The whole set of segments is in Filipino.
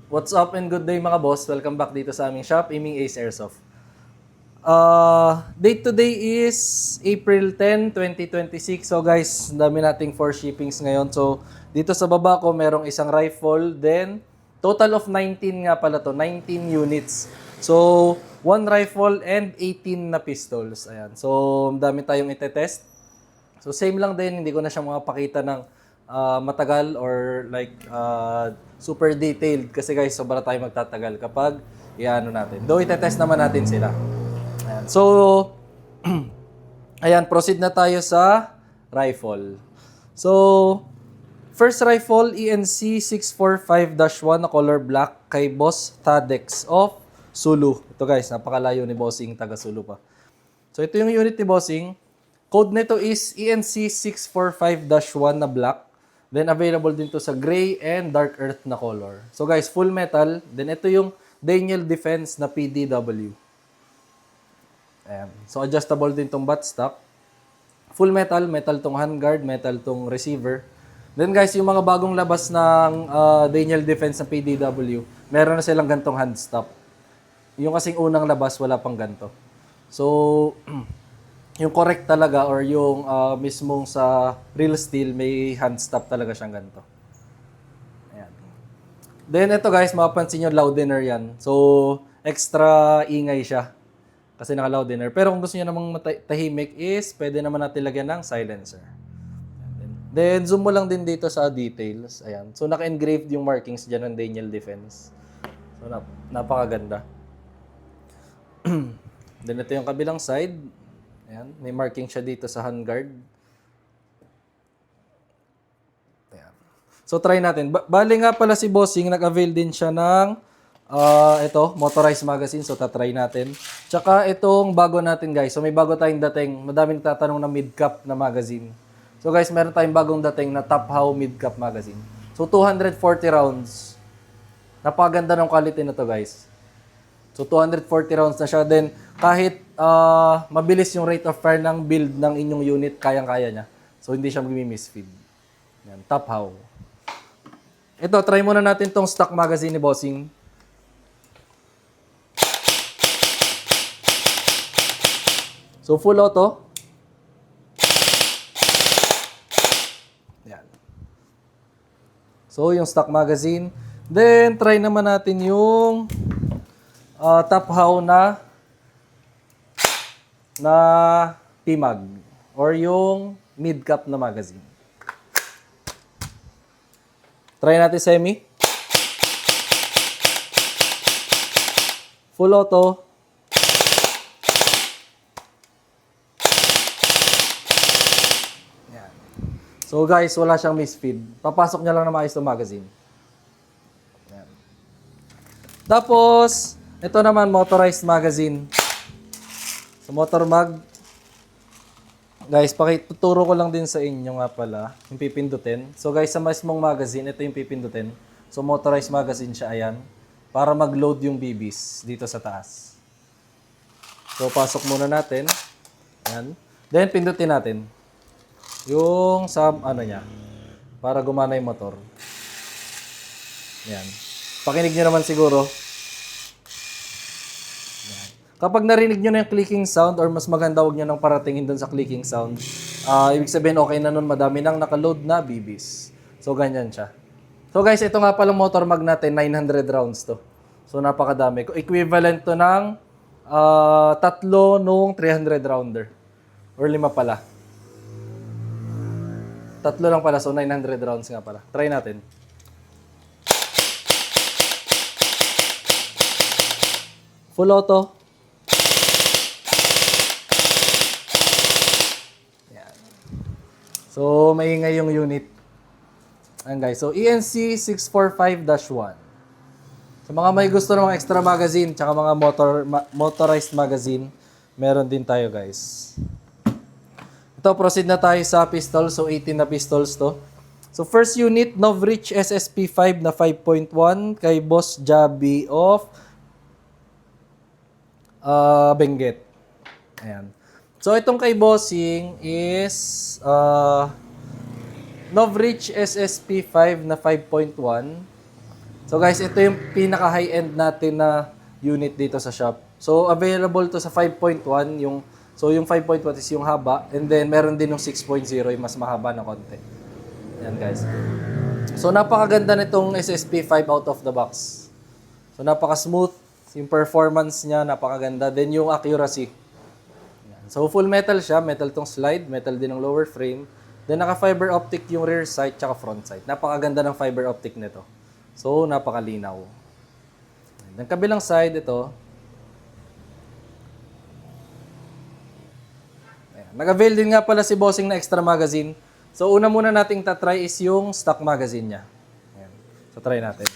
What's up and good day mga boss? Welcome back dito sa aming shop, Aiming Ace Airsoft. Date today is April 10, 2026. So guys, dami nating 4 shippings ngayon. So dito sa baba ko merong isang rifle, then total of 19 nga pala to, 19 units. So 1 rifle and 18 na pistols. Ayan. So dami tayong itetest. So same lang din, hindi ko na siya makapakita ng matagal or like super detailed kasi guys, sobra tayo magtatagal kapag iano natin. Though itetest naman natin sila. Ayan. So, ayan, proceed na tayo sa rifle. So, first rifle, ENC 645-1 na color black kay Boss Tadex of Sulu. Ito guys, napakalayo ni Bossing, taga Sulu pa. So, ito yung unit ni Bossing. Code nito is ENC 645-1 na black. Then available din to sa gray and dark earth na color. So guys, full metal. Then ito yung Daniel Defense na PDW. Ayan. So adjustable din tong buttstock. Full metal, metal tong handguard, metal tong receiver. Then guys, yung mga bagong labas ng Daniel Defense na PDW, meron na silang gantong handstop. Yung kasing unang labas, wala pang ganto. So, yung correct talaga or yung mismong sa real steel, may hand stop talaga siyang ganito. Ayan. Then ito guys, mapapansin nyo, loudener yan. So, extra ingay siya. Kasi naka-loudener. Pero kung gusto nyo namang tahimik is, pwede naman natin lagyan ng silencer. Then, zoom mo lang din dito sa details. Ayan. So, naka-engraved yung markings dyan ng Daniel Defense. So, napakaganda. Then, ito yung kabilang side. Ayan, may marking siya dito sa handguard. Ayan. So try natin. Bali nga pala si Bossing, nag-avail din siya ng ito, motorized magazine. So tatry natin. Tsaka itong bago natin guys. So may bago tayong dating. Madaming tatanong na mid-cap na magazine. So guys, meron tayong bagong dating na Top How mid-cap magazine. So 240 rounds. Napakaganda ng quality na to guys. So 240 rounds na siya. Then kahit mabilis yung rate of fire ng build ng inyong unit, kayang-kaya niya. So hindi siya mag-misfeed. Yan, Top How. Ito, try muna natin tong stock magazine ni Bossing. So full auto. Yan. So yung stock magazine. Then try naman natin yung Top How na PMAG or yung mid-cap na magazine. Try natin semi. Full auto. Yan. So guys, wala siyang misfeed. Papasok niya lang na maayos itong magazine. Yan. Tapos, ito naman motorized magazine. So motor mag. Guys, pakituturo ko lang din sa inyo nga pala yung pipindutin. So guys, sa mismong magazine, ito yung pipindutin. So motorized magazine siya, ayan. Para mag-load yung BBs dito sa taas. So pasok muna natin. Ayan. Then pindutin natin. Yung sa ano niya. Para gumana yung motor. Ayan. Pakinig nyo naman siguro. Kapag narinig nyo na yung clicking sound or mas maganda huwag nyo nang paratingin dun sa clicking sound, ibig sabihin okay na nun, madami nang nakaload na BBs. So, ganyan siya. So, guys, ito nga palang motor mag natin, 900 rounds to. So, napakadami. Equivalent to ng tatlo nung 300 rounder. Or 5 pala. Tatlo lang pala, so 900 rounds nga pala. Try natin. Full auto. So, maingay yung unit. Ayan guys. So, ENC 645-1. Sa mga may gusto ng mga extra magazine, tsaka mga motorized magazine, meron din tayo guys. Ito, proceed na tayo sa pistol. So, 18 na pistols to. So, first unit, Novritsch SSP5 na 5.1 kay Boss Jabi of Benguet. Ayan. So, itong kay Bossing is Novritsch SSP5 na 5.1. So guys, ito yung pinaka high-end natin na unit dito sa shop. So available to sa 5.1 yung yung 5.1 is yung haba, and then meron din yung 6.0 yung mas mahaba na konti. Yan guys. So napakaganda nitong SSP 5 out of the box. So napaka-smooth, yung performance niya napakaganda, then yung accuracy. Yan. So full metal siya, metal tong slide, metal din ang lower frame. Then naka-fiber optic yung rear sight tsaka front sight. Napakaganda ng fiber optic nito. So napakalinaw. Then kabilang side ito. Ayan. Nag-avail din nga pala si Bossing na extra magazine. So una muna nating tatry is yung stock magazine niya. Ayan. So try natin.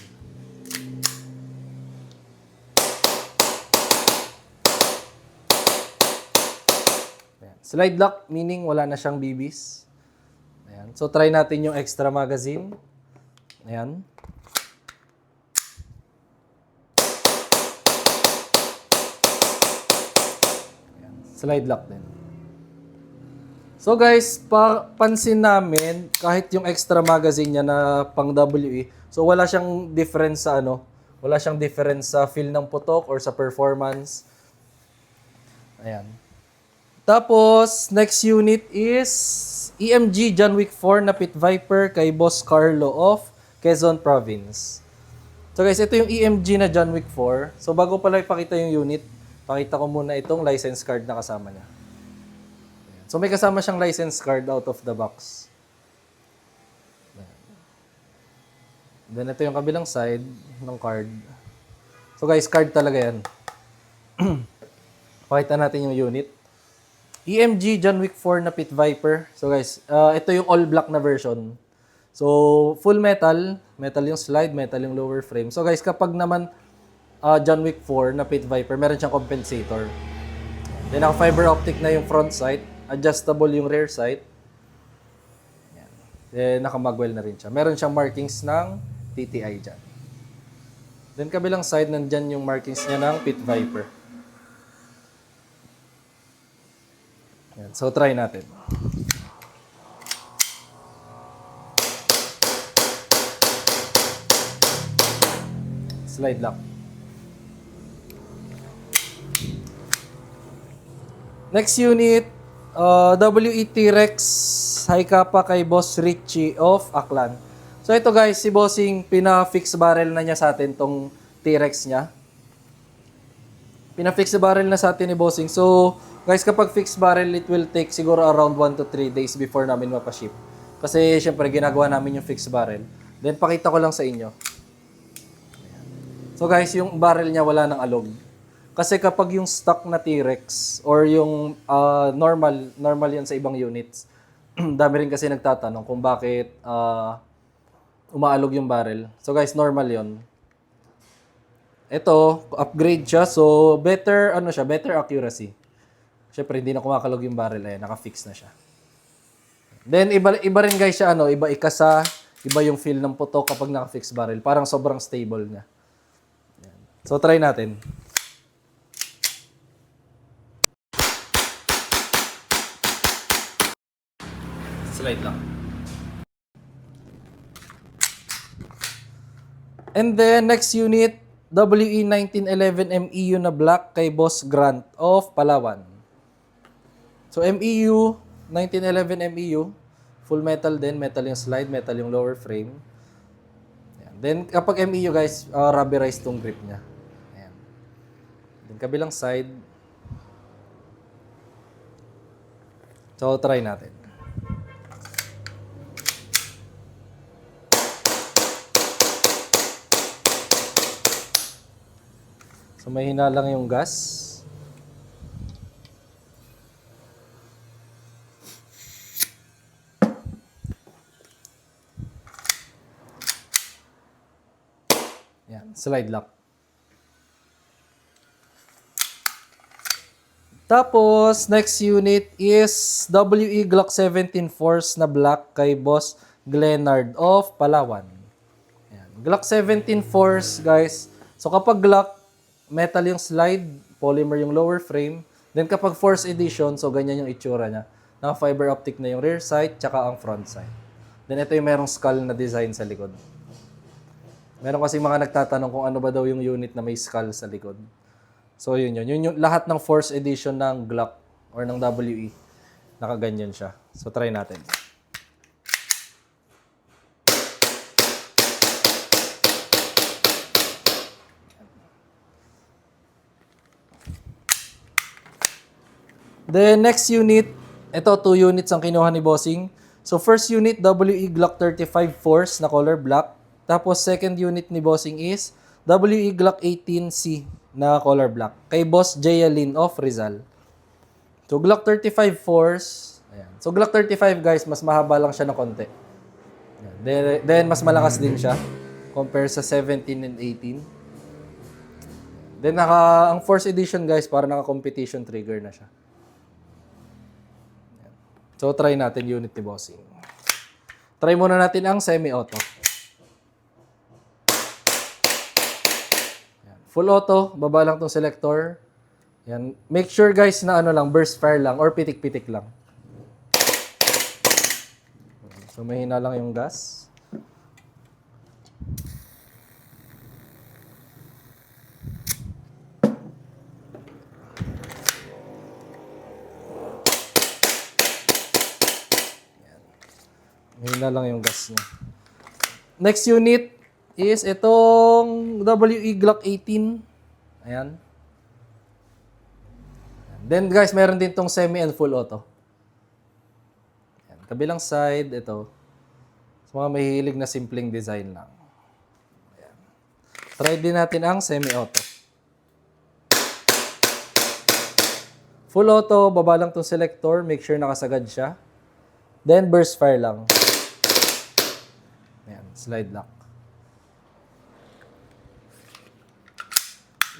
Ayan. Slide lock, meaning wala na siyang BBs. Ayan. So try natin yung extra magazine. Ayan. Ayan. Slide lock din. So guys, pansin namin kahit yung extra magazine niya na pang WE, so wala siyang difference sa wala siyang difference sa feel ng putok or sa performance. Ayan. Tapos, next unit is EMG John Wick 4 na Pit Viper kay Boss Carlo of Quezon Province. So guys, ito yung EMG na John Wick 4. So bago pala ipakita yung unit, pakita ko muna itong license card na kasama niya. So may kasama siyang license card out of the box. Then ito yung kabilang side ng card. So guys, card talaga yan. Pakita natin yung unit. EMG John Wick 4 na Pit Viper. So guys, ito yung all black na version. So full metal, metal yung slide, metal yung lower frame. So guys, kapag naman John Wick 4 na Pit Viper, meron siyang compensator. Then naka-fiber optic na yung front sight. Adjustable yung rear sight. Yan. Then, naka-magwell na rin siya. Meron siyang markings ng TTI dyan. Then, kabilang side, nandyan yung markings niya ng Pit Viper. Yan. So, try natin. Slide lock. Next unit, WE T-Rex High Kappa kay Boss Richie of Aklan. So ito guys, si Bossing pina-fix barrel na niya sa atin tong T-Rex niya. Pina-fix barrel na sa atin ni Bossing. So guys, kapag fix barrel, it will take siguro around 1 to 3 days before namin mapaship. Kasi syempre ginagawa namin yung fix barrel. Then pakita ko lang sa inyo. So guys, yung barrel niya wala nang alog. Kasi kapag yung stock na T-Rex or yung normal yan sa ibang units, dami rin kasi nagtatanong kung bakit umaalog yung barrel. So guys, normal yon. Ito, upgrade siya. So better better accuracy. Syempre hindi na kumakalog yung barrel, naka-fix na siya. Then iba rin guys siya iba ikasa, iba yung feel ng putok kapag naka-fix barrel. Parang sobrang stable niya. Yan. So try natin. Slide lang. And then next unit, WE 1911 MEU na black kay Boss Grant of Palawan. So MEU 1911 MEU, full metal din, metal yung slide, metal yung lower frame. Ayan. Then kapag MEU guys, rubberized tong grip niya. Ayan. Then kabilang side. So try natin. So mahina lang yung gas. Yan, slide lock. Tapos, next unit is WE Glock 17 Force na black kay Boss Glenard of Palawan. Yan. Glock 17 Force, guys. So kapag Glock, metal yung slide, polymer yung lower frame. Then kapag Force Edition, so ganyan yung itsura niya. Naka-fiber optic na yung rear sight, tsaka ang front sight. Then ito yung merong skull na design sa likod. Meron kasi mga nagtatanong kung ano ba daw yung unit na may skull sa likod. So yun yun. Yun yung lahat ng 4th edition ng Glock or ng WE. Nakaganyan siya. So try natin. The next unit, ito 2 units ang kinuha ni Bossing. So first unit, WE Glock 35 Force na color black. Tapos second unit ni Bossing is WE Glock 18C na color black. Kay Boss Jayalin of Rizal. So Glock 35 Force. Ayan. So Glock 35 guys, mas mahaba lang siya ng konti. Ayan. Then mas malakas din siya compare sa 17 and 18. Then ang Force edition guys, para naka-competition trigger na siya. So, try natin unit ni Bossing. Try muna natin ang semi-auto. Full auto, baba lang tong selector. Yan. Make sure guys na ano lang, burst fire lang or pitik-pitik lang. So, mahina lang yung gas. Mahina lang yung gas niya. Next unit is itong WE Glock 18. Ayan. Then guys, meron din tong semi and full auto. Ayan. Kabilang side, ito. So, mga mahilig na simpleng design lang. Ayan. Try din natin ang semi-auto. Full auto, baba lang tong selector. Make sure nakasagad siya. Then burst fire lang. Ayan, slide lock.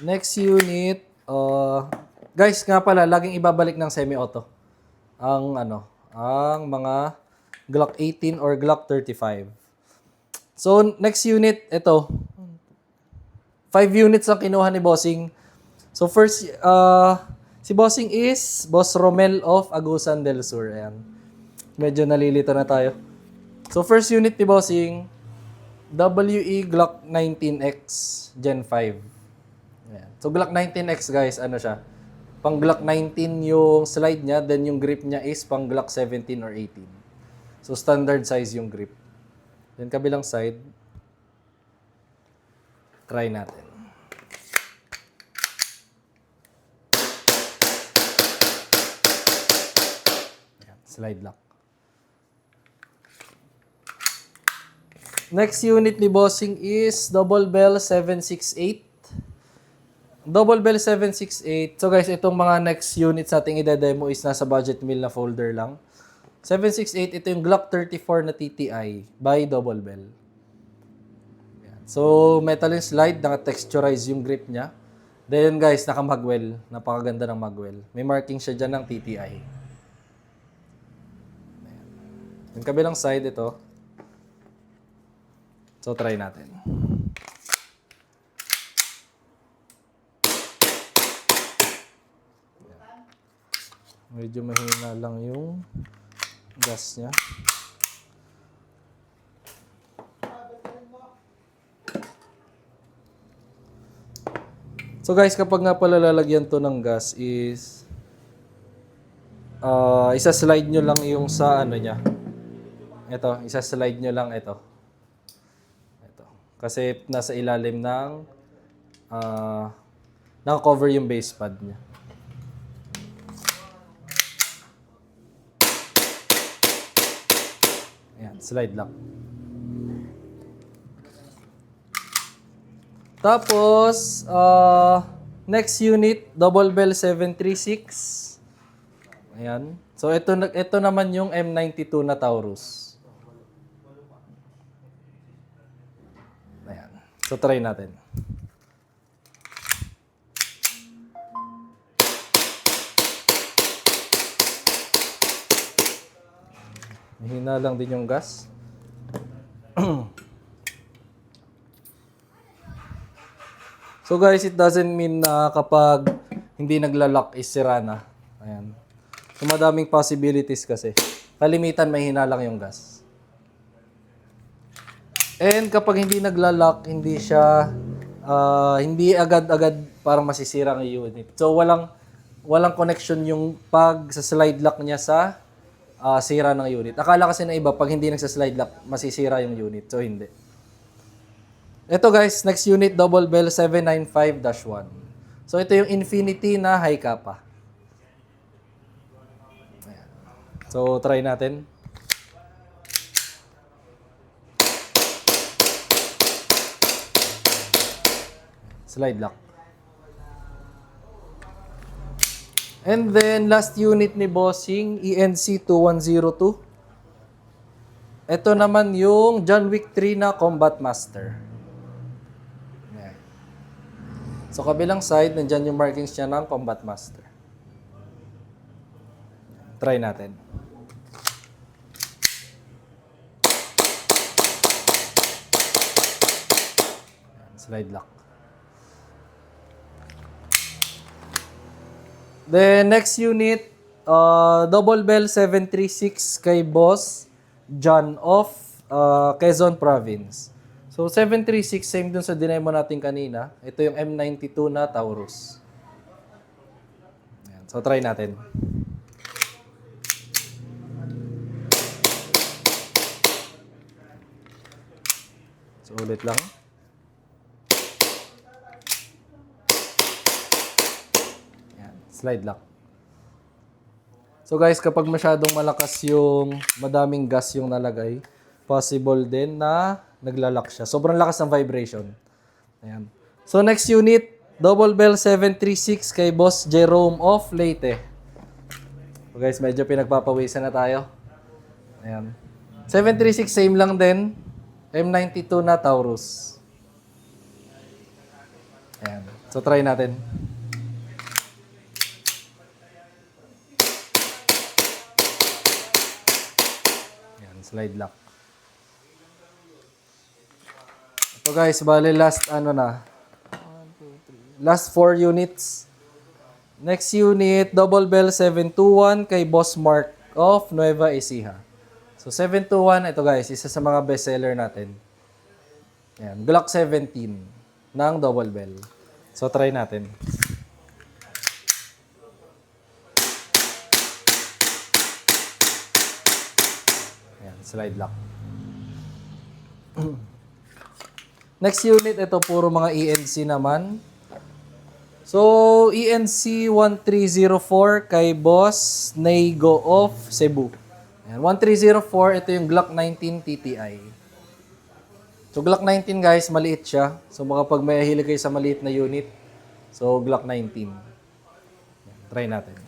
Next unit, guys, nga pala, laging ibabalik ng semi-auto ang mga Glock 18 or Glock 35. So, next unit, ito. 5 units ang kinuha ni Bossing. So, first, si Bossing is Boss Romel of Agusan del Sur. Ayan. Medyo nalilito na tayo. So, first unit ni Bossing, WE Glock 19X Gen 5. Ayan. So, Glock 19X, guys, ano siya? Pang Glock 19 yung slide niya, then yung grip niya is pang Glock 17 or 18. So, standard size yung grip. Then, kabilang side, try natin. Ayan, slide lock. Next unit ni Bossing is Double Bell 768. Double Bell 768. So guys, itong mga next units nating i-demo is nasa budget meal na folder lang. 768, ito yung Glock 34 na TTI by Double Bell. Ayan. So, metal yung slide, naka-texturize yung grip niya. Then guys, naka-magwell. Napakaganda ng magwell. May marking siya dyan ng TTI. Ayan. Yung kabilang side, ito. So, try natin. Medyo mahina lang yung gas niya. So guys, kapag nga pala lalagyan to ng gas is isa-slide nyo lang yung sa ano niya. Ito, isa-slide nyo lang ito. Kasi nasa ilalim ng naka-cover yung base pad niya. Ayan, slide lock. Tapos, next unit, Double Bell 736. Ayan. So, ito naman yung M92 na Taurus. Ayan. So, try natin. Mahina lang din yung gas. So guys, it doesn't mean na kapag hindi nagla-lock is sira na. Ayan. So madaming possibilities kasi. Kalimitan mahina lang yung gas. And kapag hindi nagla-lock, hindi siya hindi agad-agad parang masisira ang unit. So walang connection yung pag sa slide lock niya sa sira ng unit. Akala kasi na iba pag hindi nagsa-slide lock, masisira yung unit. So hindi. Ito guys, next unit double bell 795-1. So ito yung Infinity na high kappa. Ayan. So try natin. Slide lock. And then, last unit ni Bossing, ENC 2102. Ito naman yung John Wick 3 na Combat Master. Ayan. So, kabilang side, nandyan yung markings niya ng Combat Master. Try natin. Ayan, slide lock. The next unit, double bell 736 kay Boss John of Quezon Province. So 736, same dun sa dinemo natin kanina. Ito yung M92 na Taurus. Ayan. So try natin. So ulit lang. Slide lock. So guys, kapag masyadong malakas yung madaming gas yung nalagay, possible din na nagla-lock siya. Sobrang lakas ng vibration. Ayan. So next unit, double bell 736 kay Boss Jerome of Leyte. So guys, medyo pinagpapawisan na tayo. Ayan. 736 same lang din. M92 na Taurus. Ayan. So try natin. Slide lock. Ito guys, bale last last 4 units. Next unit, double bell 721 kay Boss Mark of Nueva Ecija. So 721, ito guys, isa sa mga best seller natin. Ayan, Glock 17 ng double bell. So try natin. Slide lock. Next unit, ito puro mga ENC naman. So, ENC 1304 kay Boss Neigo of Cebu. Ayan, 1304, ito yung Glock 19 TTI. So, Glock 19 guys, maliit siya. So, baka pag may hilig kayo sa maliit na unit, so Glock 19. Ayan, try natin.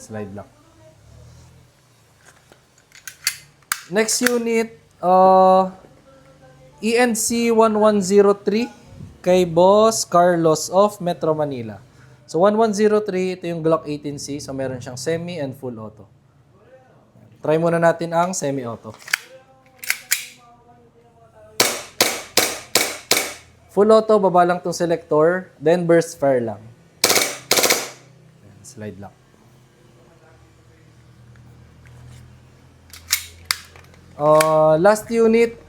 Slide lock. Next unit, ENC 1103 kay Boss Carlos of Metro Manila. So 1103, ito yung Glock 18C. So meron siyang semi and full auto. Try muna natin ang semi-auto. Full auto, baba lang tong selector, then burst fire lang. Slide lock. Last unit,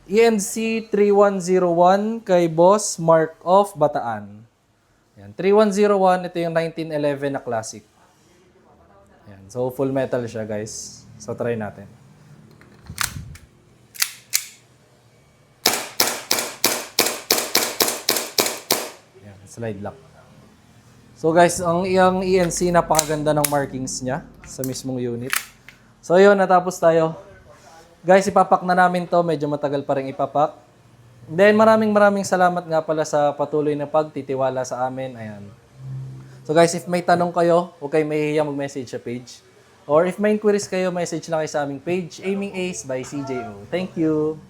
ENC 3101 kay Boss Mark of Bataan. Yan, 3101, ito yung 1911 na classic. Yan, so full metal siya guys. So try natin. Yan, slide lock. So guys, ang iyang ENC, napakaganda ng markings niya sa mismong unit. So yun, natapos tayo. Guys, ipapak na namin to. Medyo matagal pa rin ipapak. Then maraming salamat nga pala sa patuloy na pagtitiwala sa amin. Ayan. So guys, if may tanong kayo, huwag kayong mahihiyang mag-message sa page. Or if may inquiries kayo, message lang kayo sa aming page, Aiming Ace by CJO. Thank you!